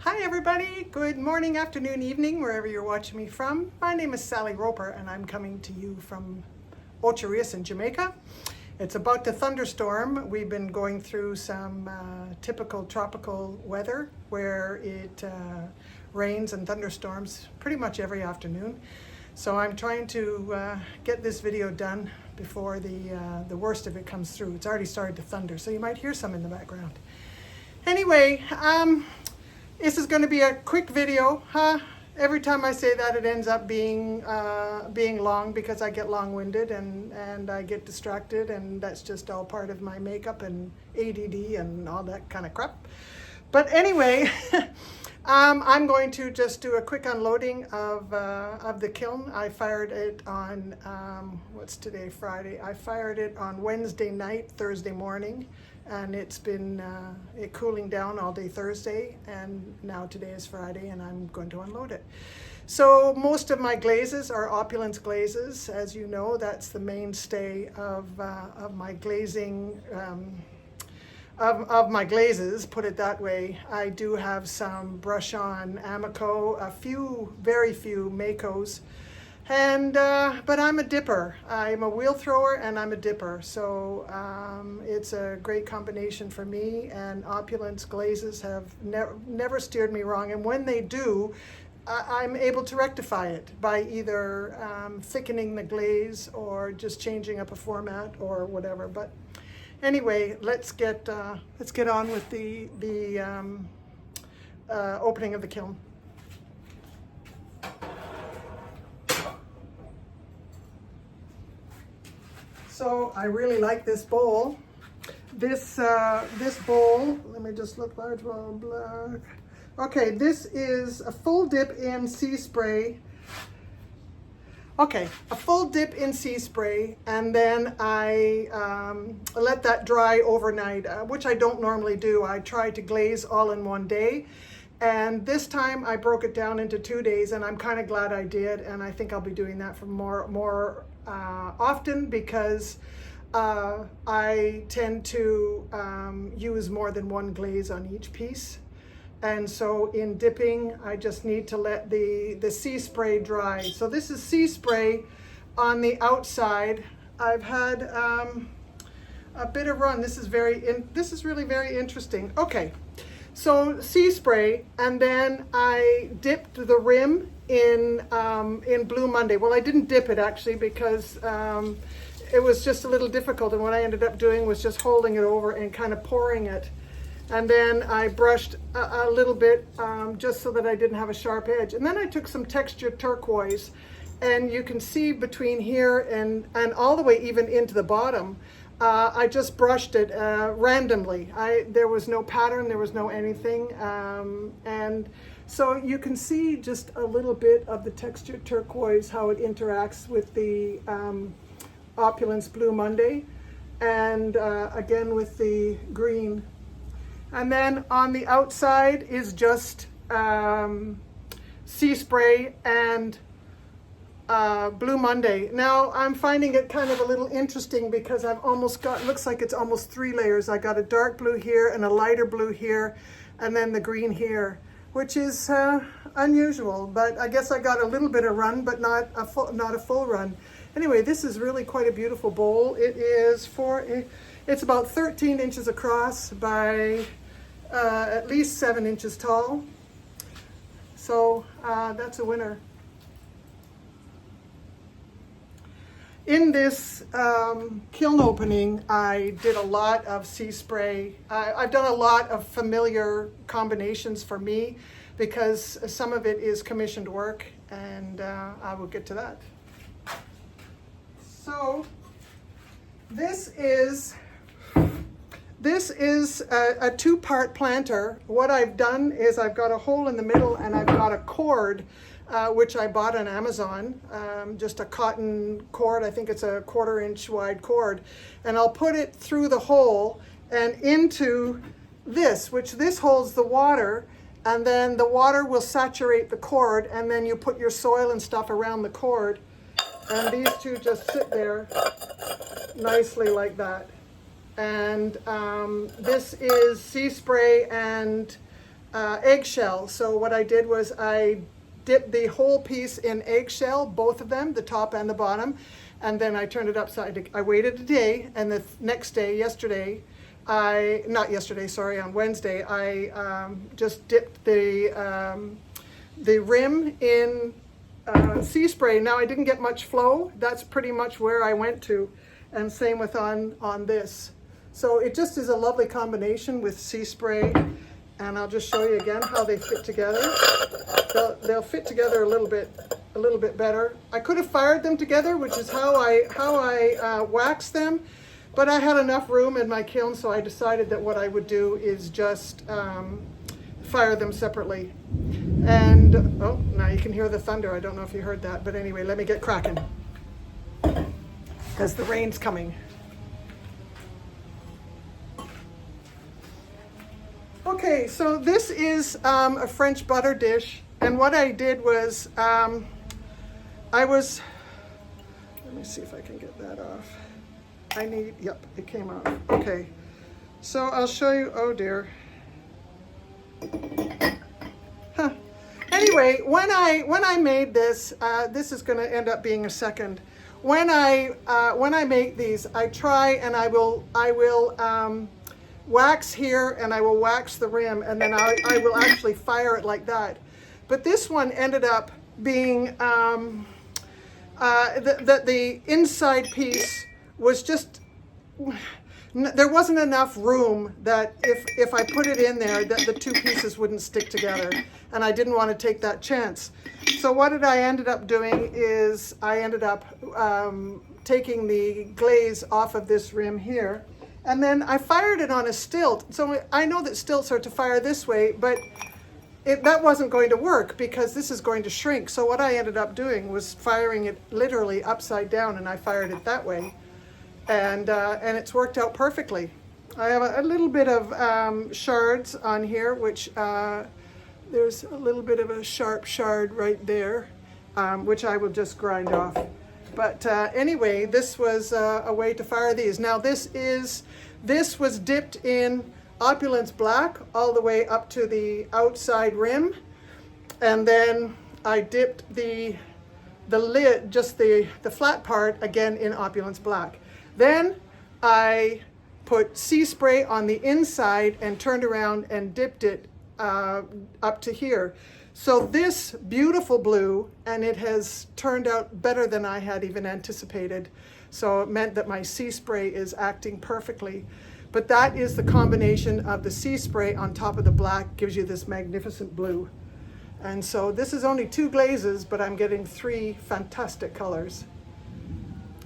Hi everybody, good morning, afternoon, evening, wherever you're watching me from. My name is Sally Roper and I'm coming to you from Ocherius in Jamaica. It's about to thunderstorm. We've been going through some typical tropical weather where it rains and thunderstorms pretty much every afternoon. So I'm trying to get this video done before the worst of it comes through. It's already started to thunder, so you might hear some in the background. Anyway, this is going to be a quick video. Every time I say that, it ends up being long because I get long-winded and I get distracted, and that's just all part of my makeup and ADD and all that kind of crap. But anyway, I'm going to just do a quick unloading of the kiln. I fired it on, what's today, Friday? I fired it on Wednesday night, Thursday morning. And it's been cooling down all day Thursday, and now today is Friday, and I'm going to unload it. So most of my glazes are Opulence glazes. As you know, that's the mainstay of my glazing, of my glazes, put it that way. I do have some brush-on Amico, very few Makos. And but I'm a dipper. I'm a wheel thrower and I'm a dipper, so it's a great combination for me, and Opulence glazes have never steered me wrong, and when they do, I'm able to rectify it by either thickening the glaze or just changing up a format or whatever. But anyway, let's get on with the opening of the kiln. So I really like this bowl. This bowl, let me just look large, black. Okay, this is a full dip in sea spray. Okay, a full dip in sea spray, and then I let that dry overnight, which I don't normally do. I try to glaze all in one day. And this time I broke it down into 2 days, and I'm kind of glad I did, and I think I'll be doing that for more often, because I tend to use more than one glaze on each piece. And so in dipping, I just need to let the sea spray dry. So this is sea spray on the outside. I've had a bit of run. This is really very interesting. Okay. So sea spray, and then I dipped the rim in Blue Monday. Well, I didn't dip it actually because it was just a little difficult, and what I ended up doing was just holding it over and kind of pouring it. And then I brushed a little bit just so that I didn't have a sharp edge. And then I took some textured turquoise, and you can see between here and all the way even into the bottom, I just brushed it randomly. There was no pattern, there was no anything. And so you can see just a little bit of the textured turquoise, how it interacts with the Opulence Blue Monday, and again with the green. And then on the outside is just sea spray and Blue Monday. Now I'm finding it kind of a little interesting because I've almost got, looks like it's almost 3 layers. I got a dark blue here and a lighter blue here, and then the green here, which is unusual, but I guess I got a little bit of run, but not a full run. Anyway, this is really quite a beautiful bowl. It's about 13 inches across by at least 7 inches tall. So that's a winner. In this kiln opening, I did a lot of sea spray. I've done a lot of familiar combinations for me because some of it is commissioned work, and I will get to that. So this is a 2-part planter. What I've done is I've got a hole in the middle, and I've got a cord which I bought on Amazon, just a cotton cord. I think it's a 1/4 inch wide cord, and I'll put it through the hole and into this, which this holds the water, and then the water will saturate the cord, and then you put your soil and stuff around the cord, and these two just sit there nicely like that. And this is sea spray and eggshell. So what I did was I dipped the whole piece in eggshell, both of them, the top and the bottom, and then I turned it upside. I waited a day, and the next day, on Wednesday, I just dipped the rim in sea spray. Now I didn't get much flow. That's pretty much where I went to, and same with on this. So it just is a lovely combination with sea spray. And I'll just show you again how they fit together. They'll fit together a little bit better. I could have fired them together, which is how I waxed them, but I had enough room in my kiln, so I decided that what I would do is just fire them separately. And oh, now you can hear the thunder. I don't know if you heard that, but anyway, let me get cracking because the rain's coming. Okay, so this is a French butter dish, and what I did was, let me see if I can get that off. Yep, it came off. Okay, so I'll show you, oh dear. Huh. Anyway, when I made this, this is going to end up being a second. When I make these, I try and I will wax here, and I will wax the rim, and then I will actually fire it like that. But this one ended up being the inside piece was just, there wasn't enough room that if I put it in there that the two pieces wouldn't stick together, and I didn't want to take that chance. So what did I ended up doing is I ended up taking the glaze off of this rim here, and then I fired it on a stilt. So I know that stilts are to fire this way, but that wasn't going to work because this is going to shrink. So what I ended up doing was firing it literally upside down, and I fired it that way. And it's worked out perfectly. I have a little bit of shards on here, which there's a little bit of a sharp shard right there, which I will just grind off. But anyway, this was a way to fire these. Now this was dipped in Opulence black all the way up to the outside rim, and then I dipped the lid, just the flat part, again in Opulence black. Then I put sea spray on the inside and turned around and dipped it up to here. So this beautiful blue, and it has turned out better than I had even anticipated. So it meant that my sea spray is acting perfectly. But that is the combination of the sea spray on top of the black, gives you this magnificent blue. And so this is only 2 glazes, but I'm getting 3 fantastic colors.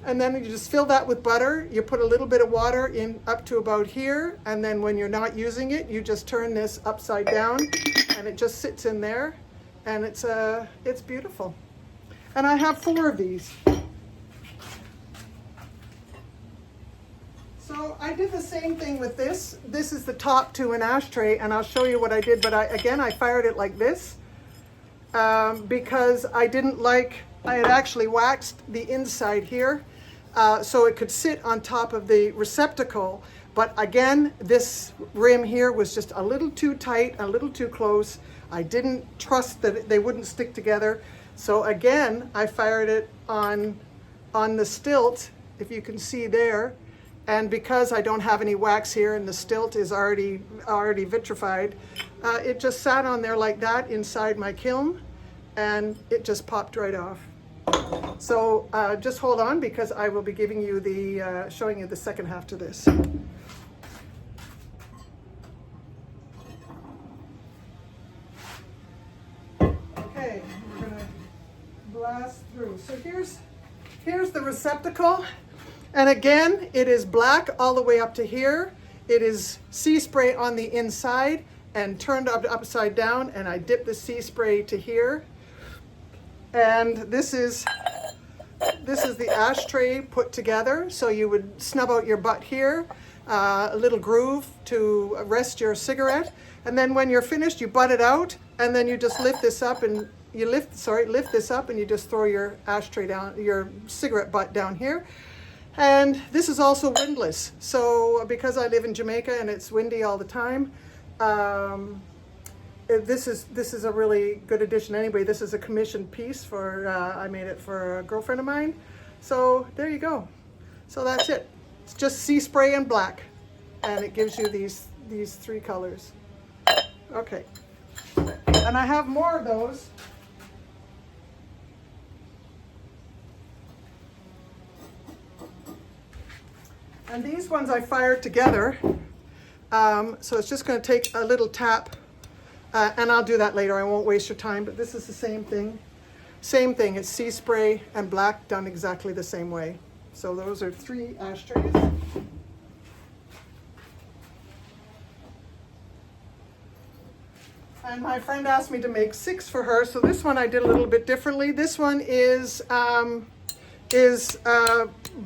And then you just fill that with butter. You put a little bit of water in up to about here, and then when you're not using it, you just turn this upside down, and it just sits in there, and it's beautiful. And I have 4 of these. So I did the same thing with this. This is the top to an ashtray, and I'll show you what I did. But I fired it like this because I had actually waxed the inside here so it could sit on top of the receptacle. But again, this rim here was just a little too tight, a little too close. I didn't trust that they wouldn't stick together. So again, I fired it on the stilt, if you can see there. And because I don't have any wax here and the stilt is already vitrified, it just sat on there like that inside my kiln, and it just popped right off. So just hold on, because I will be giving you showing you the second half to this. Okay, we're gonna blast through. So here's the receptacle. And again, it is black all the way up to here. It is sea spray on the inside and turned upside down, and I dip the sea spray to here. And this is the ashtray put together. So you would snub out your butt here, a little groove to rest your cigarette. And then when you're finished, you butt it out, and then you just lift this up, and lift this up, and you just throw your ashtray down, your cigarette butt down here. And this is also windless. So because I live in Jamaica and it's windy all the time, this is a really good addition anyway. This is a commissioned piece for, I made it for a girlfriend of mine. So there you go. So that's it. It's just sea spray and black. And it gives you these three colors. Okay. And I have more of those. And these ones I fired together. So it's just going to take a little tap. And I'll do that later. I won't waste your time. But this is the same thing. Same thing. It's sea spray and black done exactly the same way. So those are 3 ashtrays. And my friend asked me to make 6 for her. So this one I did a little bit differently. This one is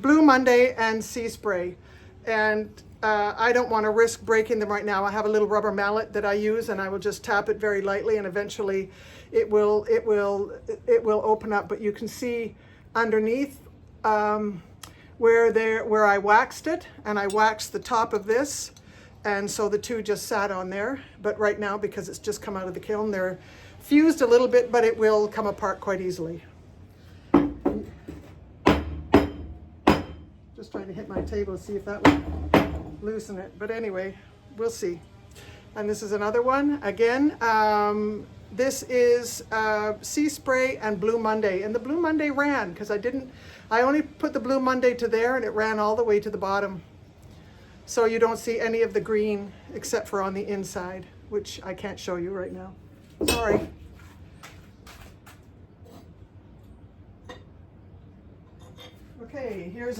Blue Monday and sea spray. And I don't want to risk breaking them right now. I have a little rubber mallet that I use, and I will just tap it very lightly, and eventually it will open up. But you can see underneath where I waxed it, and I waxed the top of this, and so the two just sat on there. But right now, because it's just come out of the kiln, they're fused a little bit, but it will come apart quite easily. Just trying to hit my table to see if that will loosen it. But anyway, we'll see. And this is another one. Again, this is Sea Spray and Blue Monday. And the Blue Monday ran because I only put the Blue Monday to there, and it ran all the way to the bottom. So you don't see any of the green except for on the inside, which I can't show you right now. Sorry. Okay, here's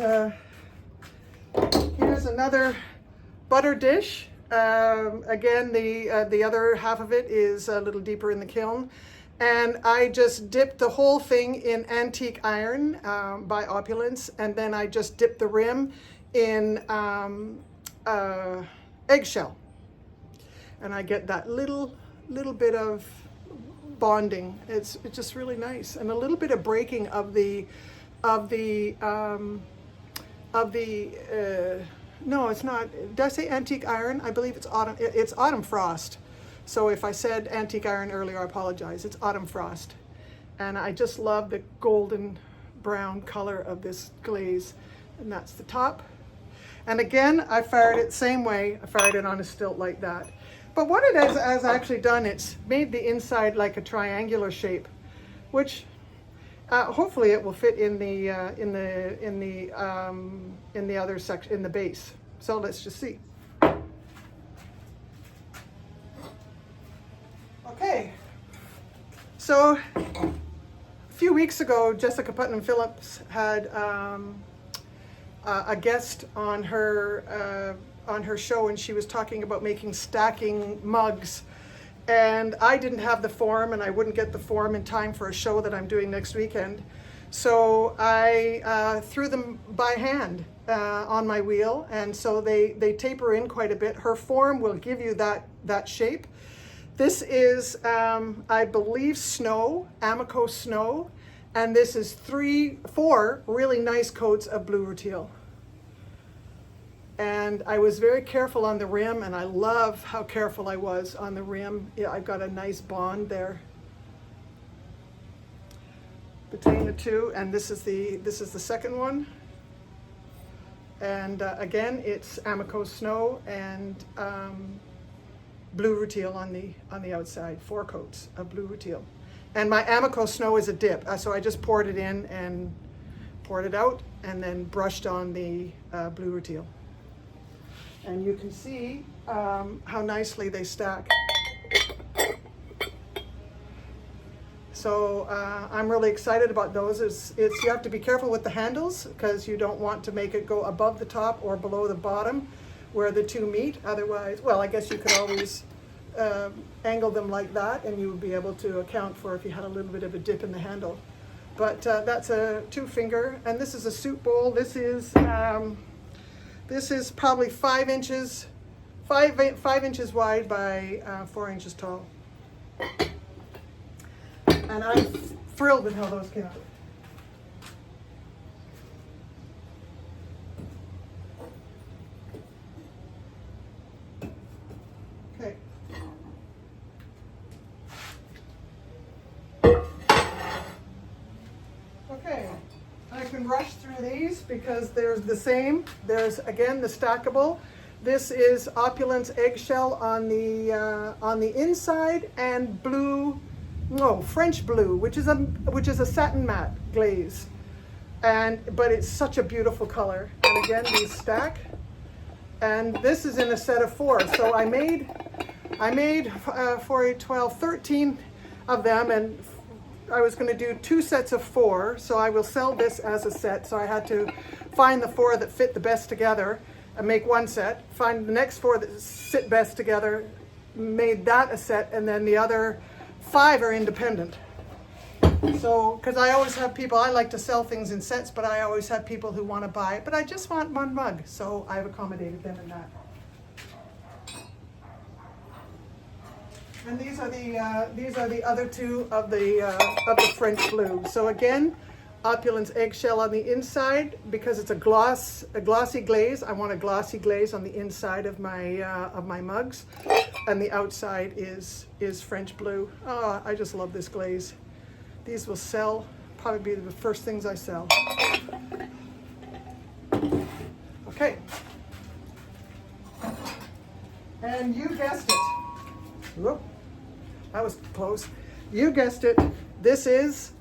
another butter dish. Again, the other half of it is a little deeper in the kiln. And I just dipped the whole thing in antique iron by Opulence, and then I just dipped the rim in eggshell. And I get that little bit of bonding. It's just really nice, and a little bit of breaking of the no, it's not. Did I say antique iron? I believe it's autumn frost. So if I said antique iron earlier, I apologize. It's autumn frost. And I just love the golden brown color of this glaze. And that's the top. And again, I fired it same way. I fired it on a stilt like that. But what it has actually done, it's made the inside like a triangular shape, which hopefully it will fit in the other section, in the base. So let's just see. Okay. So a few weeks ago, Jessica Putnam Phillips had a guest on her show, and she was talking about making stacking mugs. And I didn't have the form, and I wouldn't get the form in time for a show that I'm doing next weekend. So I threw them by hand on my wheel, and so they taper in quite a bit. Her form will give you that shape. This is, I believe, snow, Amico snow, and this is 4 really nice coats of blue rutile. And I was very careful on the rim, and I love how careful I was on the rim. Yeah, I've got a nice bond there between the two, and this is the second one. And again, it's Amico snow and blue rutile on the outside. 4 coats of blue rutile, and my Amico snow is a dip, so I just poured it in and poured it out, and then brushed on the blue rutile. And you can see how nicely they stack. So I'm really excited about those. You have to be careful with the handles, because you don't want to make it go above the top or below the bottom where the two meet. Otherwise, well, I guess you could always angle them like that, and you would be able to account for if you had a little bit of a dip in the handle. But that's a 2-finger, and this is a soup bowl. This is probably 5 inches wide by 4 inches tall. And I'm thrilled with how those came out. Okay. can rush through these because there's the same. There's again the stackable. This is Opulence eggshell on the inside, and French blue, which is a satin matte glaze, but it's such a beautiful color. And again, these stack. And this is in a set of 4. So I made 4, 8, 12, 13 of them, and I was going to do 2 sets of 4. So I will sell this as a set. So I had to find the 4 that fit the best together and make 1 set. Find the next 4 that sit best together, made that a set, and then the other 5 are independent. So, because I always have people, I like to sell things in sets, but I always have people who want to buy it, but I just want 1 mug, so I've accommodated them in that. And these are the other 2 of the French blue. So again, Opulence eggshell on the inside, because it's a glossy glaze. I want a glossy glaze on the inside of my mugs, and the outside is French blue. Oh, I just love this glaze. These will sell, probably be the first things I sell. Okay. And you guessed it. Whoop, that was close. You guessed it. This is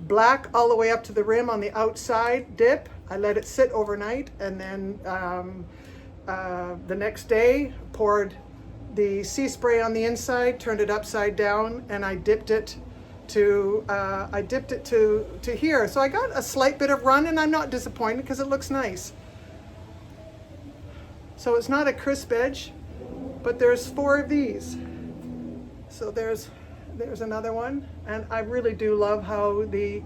black all the way up to the rim on the outside dip. I let it sit overnight, and then the next day poured the sea spray on the inside, turned it upside down, and I dipped it to here. So I got a slight bit of run, and I'm not disappointed because it looks nice. So it's not a crisp edge, but there's 4 of these. So there's another one, and I really do love how the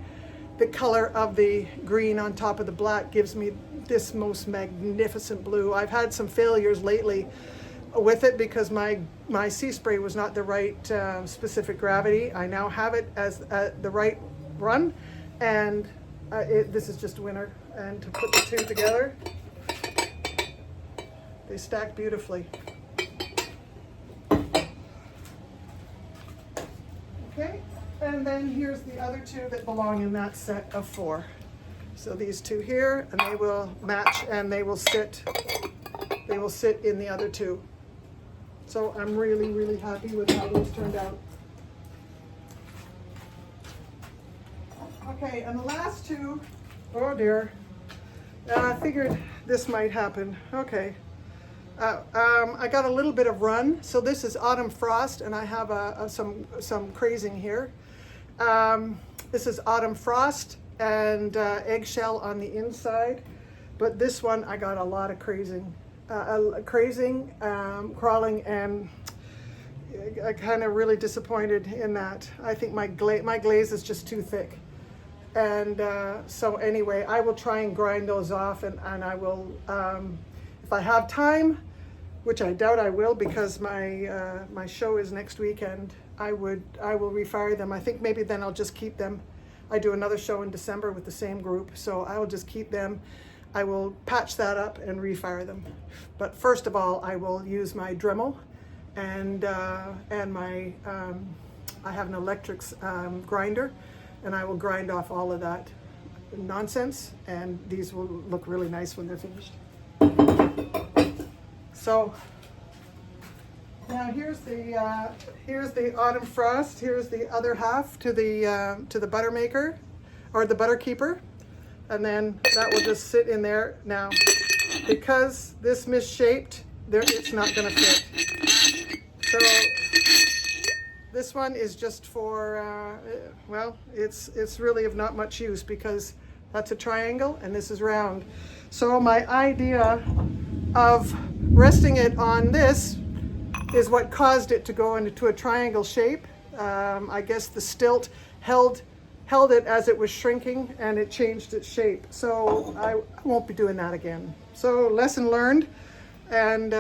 color of the green on top of the black gives me this most magnificent blue. I've had some failures lately with it because my sea spray was not the right specific gravity. I now have it as the right run, and this is just a winner. And to put the 2 together, they stack beautifully. Okay, and then here's the other 2 that belong in that set of 4. So these 2 here, and they will match, and they will sit in the other 2. So I'm really, really happy with how those turned out. Okay, and the last 2, oh dear, I figured this might happen. Okay. I got a little bit of run. So this is Autumn Frost, and I have some crazing here. This is Autumn Frost and eggshell on the inside, but this one I got a lot of crazing, crawling, and I kind of really disappointed in that. I think my glaze is just too thick. And so anyway, I will try and grind those off, and I will, if I have time, which I doubt I will because my show is next weekend, I will refire them. I think maybe then I'll just keep them. I do another show in December with the same group, so I will just keep them. I will patch that up and refire them. But first of all, I will use my Dremel and my I have an electric grinder, and I will grind off all of that nonsense, and these will look really nice when they're finished. So now here's the Autumn Frost. Here's the other half to the butter maker or the butter keeper, and then that will just sit in there. Now, because this misshaped, it's not going to fit. So this one is just for well, it's really of not much use because that's a triangle and this is round. So my idea of resting it on this is what caused it to go into a triangle shape. I guess the stilt held it as it was shrinking, and it changed its shape. So I won't be doing that again. So lesson learned, and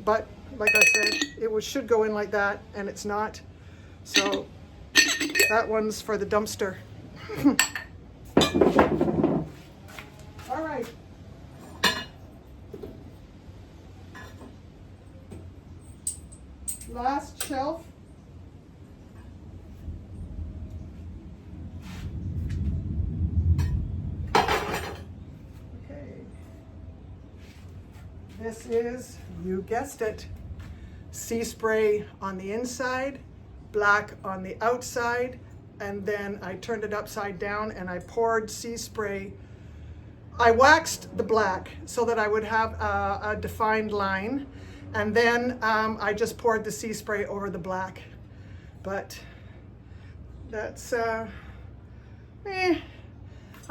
but like I said, it should go in like that, and it's not. So that one's for the dumpster. All right. Last shelf. this is, you guessed it, sea spray on the inside, black on the outside, and then I turned it upside down and I poured sea spray. I waxed the black so that I would have a defined line, and then I just poured the sea spray over the black. But that's, I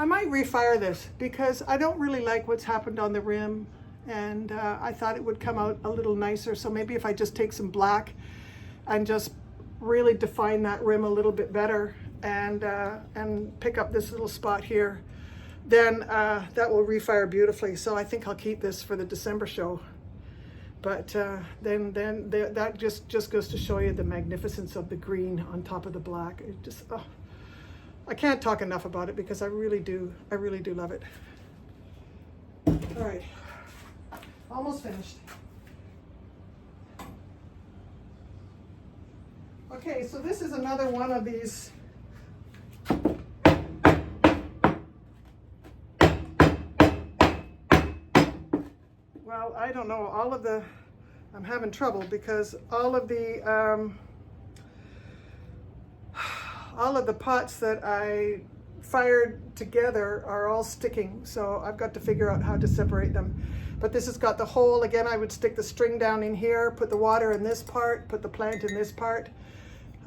might refire this because I don't really like what's happened on the rim, and I thought it would come out a little nicer. So maybe if I just take some black and just really define that rim a little bit better, and pick up this little spot here, then that will refire beautifully. So I think I'll keep this for the December show. But then that just goes to show you the magnificence of the green on top of the black. It just, oh, I can't talk enough about it because I really do love it. All right, almost finished. Okay, so this is another one of these well, I don't know, I'm having trouble because all of the pots that I fired together are all sticking, so I've got to figure out how to separate them. But this has got the hole. Again, I would stick the string down in here, put the water in this part, put the plant in this part.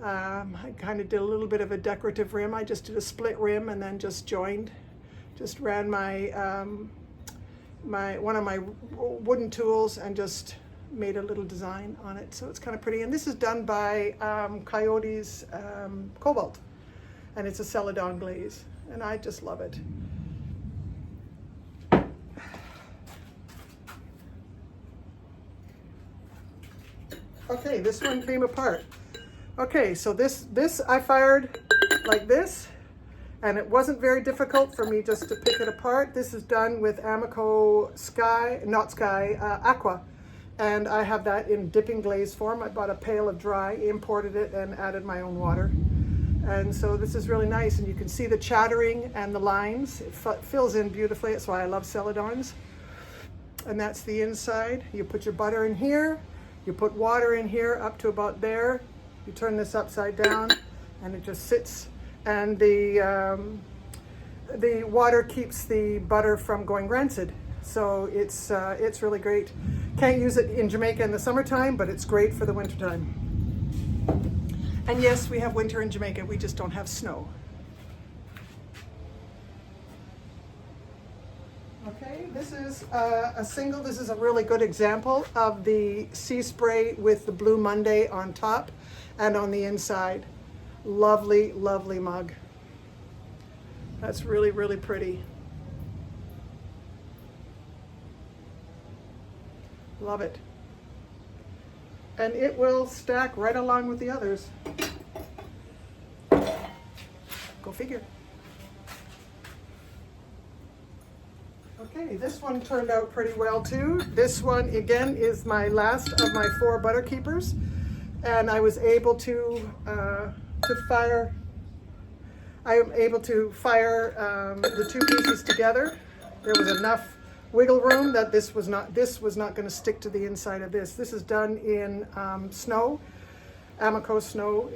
I kind of did a little bit of a decorative rim. I just did a split rim and then just joined. Just ran my one of my wooden tools and just made a little design on it. So it's kind of pretty. And this is done by Coyote's Cobalt. And it's a celadon glaze. And I just love it. Okay, this one came apart. Okay, so this I fired like this, and it wasn't very difficult for me just to pick it apart. This is done with Amico Aqua, and I have that in dipping glaze form. I bought a pail of dry, imported it, and added my own water. And so this is really nice, and you can see the chattering and the lines. It fills in beautifully. That's why I love celadons. And that's the inside. You put your butter in here. You put water in here up to about there. You turn this upside down and it just sits, and the water keeps the butter from going rancid. So it's really great. Can't use it in Jamaica in the summertime, but it's great for the wintertime. And yes, we have winter in Jamaica, we just don't have snow. Okay, this is this is a really good example of the sea spray with the Blue Monday on top and on the inside. Lovely, lovely mug. That's really, really pretty. Love it. And it will stack right along with the others. Go figure. Okay, this one turned out pretty well too. This one again is my last of my 4 butter keepers, and I was able to fire. I am able to fire the 2 pieces together. There was enough wiggle room that this was not going to stick to the inside of this. This is done in snow, Amico snow.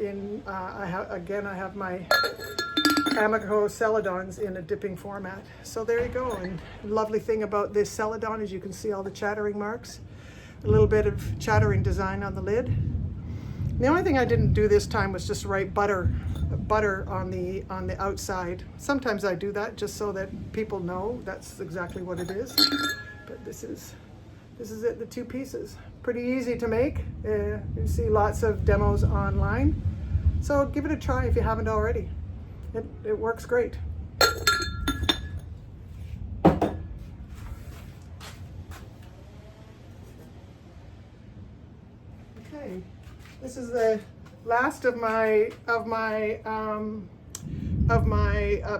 I have my Amico celadons in a dipping format. So there you go. And the lovely thing about this celadon is you can see all the chattering marks, a little bit of chattering design on the lid. The only thing I didn't do this time was just write butter on the outside. Sometimes I do that just so that people know that's exactly what it is. But this is it, the 2 pieces. Pretty easy to make. You see lots of demos online. So give it a try if you haven't already. It works great. Okay, this is the last of my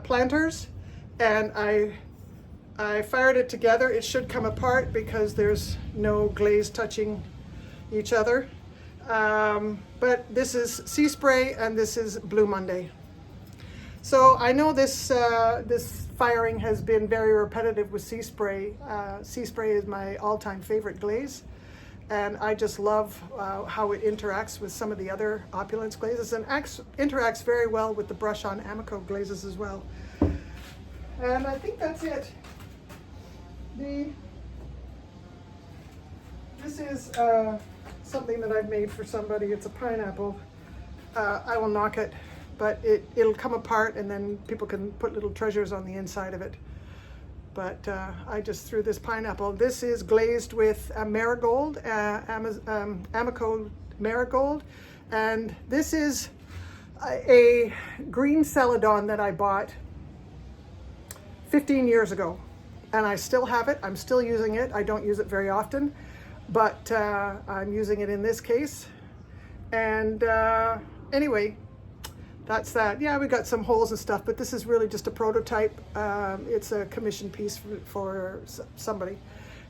planters, and I fired it together. It should come apart because there's no glaze touching each other. But this is Sea Spray and this is Blue Monday. So I know this this firing has been very repetitive with Sea Spray. Sea Spray is my all-time favorite glaze, and I just love how it interacts with some of the other Opulence glazes, and interacts very well with the brush-on Amico glazes as well. And I think that's it. This is something that I've made for somebody. It's a pineapple. I will knock it, but it'll come apart, and then people can put little treasures on the inside of it. But I just threw this pineapple. This is glazed with marigold, Amico marigold, and this is a green celadon that I bought 15 years ago, and I still have it. I'm still using it. I don't use it very often, but I'm using it in this case. And anyway, that's that. Yeah, we got some holes and stuff, but this is really just a prototype. It's a commission piece for somebody.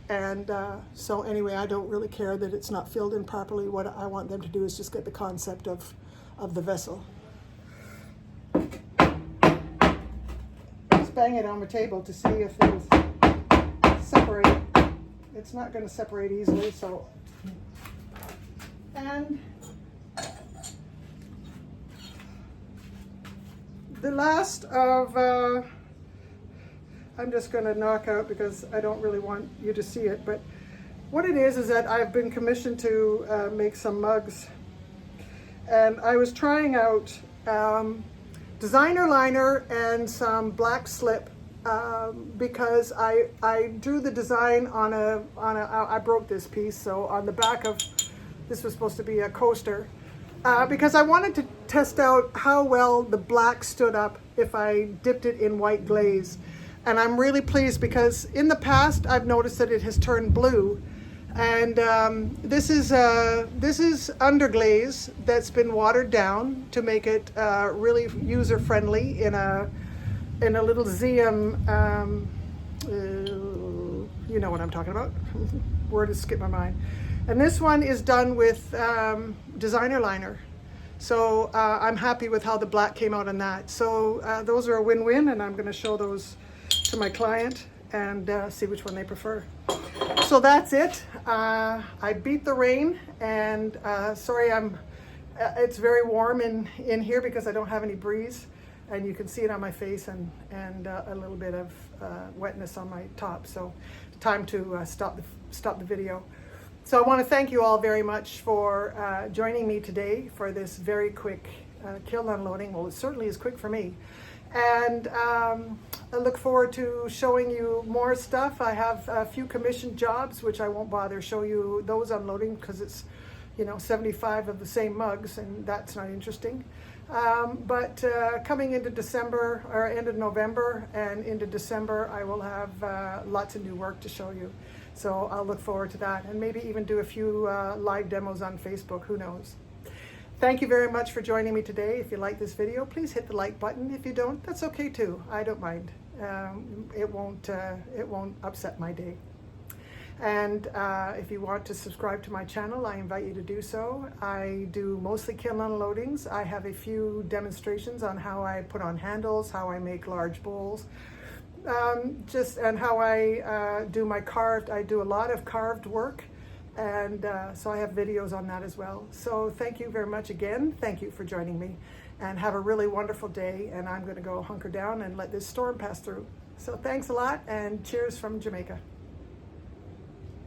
And so anyway, I don't really care that it's not filled in properly. What I want them to do is just get the concept of the vessel. Just bang it on the table to see if things separate. It's not going to separate easily, so. And the last of, I'm just going to knock out because I don't really want you to see it, but what it is that I've been commissioned to make some mugs, and I was trying out designer liner and some black slip because I drew the design on I broke this piece, so on the back of, this was supposed to be a coaster, because I wanted to test out how well the black stood up if I dipped it in white glaze. And I'm really pleased because in the past I've noticed that it has turned blue. And this is underglaze that's been watered down to make it really user-friendly in a little Zeum, you know what I'm talking about. Word has skipped my mind. And this one is done with designer liner. So I'm happy with how the black came out on that. So those are a win-win, and I'm going to show those to my client and see which one they prefer. So that's it. I beat the rain, and sorry, it's very warm in here because I don't have any breeze, and you can see it on my face and a little bit of wetness on my top. So time to stop the video. So I want to thank you all very much for joining me today for this very quick kiln unloading. Well, it certainly is quick for me. And I look forward to showing you more stuff. I have a few commissioned jobs, which I won't bother show you those unloading because it's, 75 of the same mugs, and that's not interesting. But coming into December, or end of November and into December, I will have lots of new work to show you. So I'll look forward to that, and maybe even do a few live demos on Facebook, who knows. Thank you very much for joining me today. If you like this video, please hit the like button. If you don't, that's okay too. I don't mind. It won't upset my day. And if you want to subscribe to my channel, I invite you to do so. I do mostly kiln unloadings. I have a few demonstrations on how I put on handles, how I make large bowls, and how I do my carved. I do a lot of carved work, and so I have videos on that as well. So thank you very much again. Thank you for joining me, and have a really wonderful day. And I'm going to go hunker down and let this storm pass through. So thanks a lot, and cheers from Jamaica.